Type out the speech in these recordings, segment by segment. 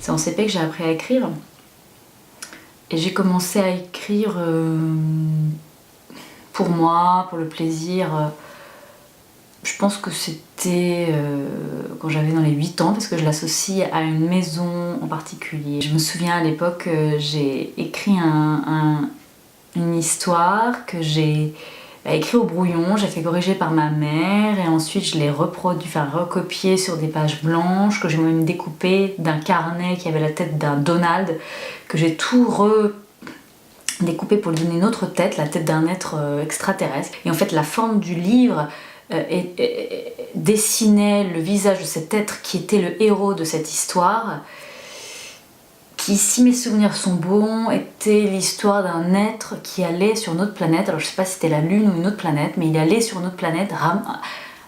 C'est en CP que j'ai appris à écrire. Et j'ai commencé à écrire pour moi, pour le plaisir. Je pense que c'était quand j'avais dans les 8 ans, parce que je l'associe à une maison en particulier. Je me souviens à l'époque, j'ai écrit une histoire que j'ai écrit au brouillon, j'ai fait corriger par ma mère et ensuite je l'ai recopié sur des pages blanches que j'ai même découpé d'un carnet qui avait la tête d'un Donald, que j'ai tout découpé pour lui donner une autre tête, la tête d'un être extraterrestre. Et en fait la forme du livre dessinait le visage de cet être qui était le héros de cette histoire, qui, si mes souvenirs sont bons, était l'histoire d'un être qui allait sur notre planète. Alors je sais pas si c'était la Lune ou une autre planète, mais il allait sur notre planète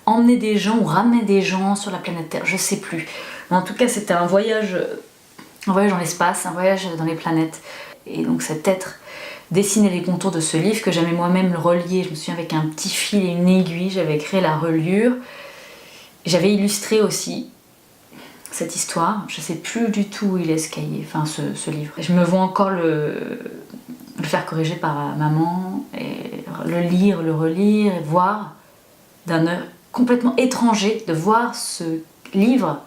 emmener des gens ou ramener des gens sur la planète Terre, je sais plus. Mais en tout cas c'était un voyage dans l'espace, un voyage dans les planètes. Et donc cet être dessinait les contours de ce livre que j'aimais moi-même le relier. Je me souviens avec un petit fil et une aiguille, j'avais créé la reliure. J'avais illustré aussi cette histoire. Je sais plus du tout où il est ce cahier, enfin ce livre. Je me vois encore le faire corriger par maman, et le lire, le relire, et voir d'un œil complètement étranger, de voir ce livre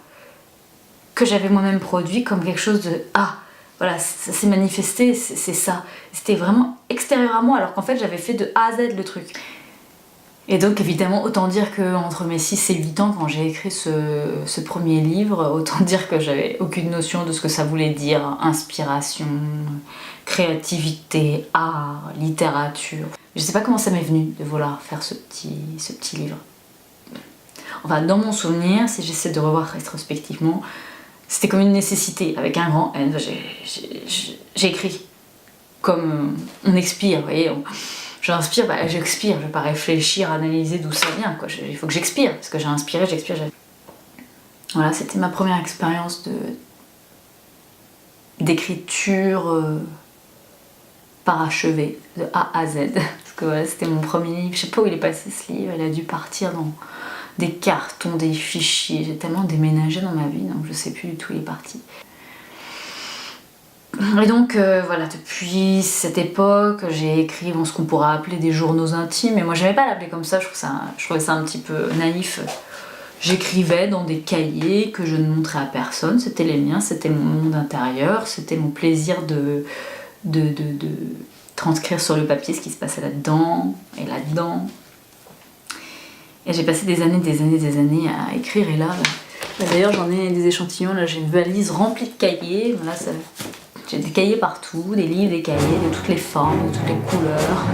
que j'avais moi-même produit comme quelque chose de « Ah, voilà, ça s'est manifesté, c'est ça ». C'était vraiment extérieur à moi, alors qu'en fait j'avais fait de A à Z le truc. Et donc évidemment, autant dire qu'entre mes 6 et 8 ans, quand j'ai écrit ce premier livre, autant dire que j'avais aucune notion de ce que ça voulait dire, inspiration, créativité, art, littérature. Je sais pas comment ça m'est venu de vouloir faire ce petit livre. Enfin, dans mon souvenir, si j'essaie de revoir rétrospectivement, c'était comme une nécessité, avec un grand N. J'ai écrit comme on expire, vous voyez. J'inspire, bah j'expire, je vais pas réfléchir, analyser d'où ça vient, quoi. Il faut que j'expire, parce que j'ai inspiré, j'expire. Voilà, c'était ma première expérience d'écriture parachevée, de A à Z. Parce que voilà, c'était mon premier livre, je sais pas où il est passé ce livre, il a dû partir dans des cartons, des fichiers, j'ai tellement déménagé dans ma vie, donc je sais plus du tout où il est parti. Et donc voilà, depuis cette époque, j'ai écrit ce qu'on pourrait appeler des journaux intimes, mais moi j'aimais pas l'appeler comme ça, je trouvais ça un petit peu naïf. J'écrivais dans des cahiers que je ne montrais à personne, c'était les miens, c'était mon monde intérieur, c'était mon plaisir de transcrire sur le papier ce qui se passait là-dedans et là-dedans. Et j'ai passé des années à écrire, et là d'ailleurs j'en ai des échantillons, là j'ai une valise remplie de cahiers, voilà, j'ai des cahiers partout, des livres, des cahiers de toutes les formes, de toutes les couleurs.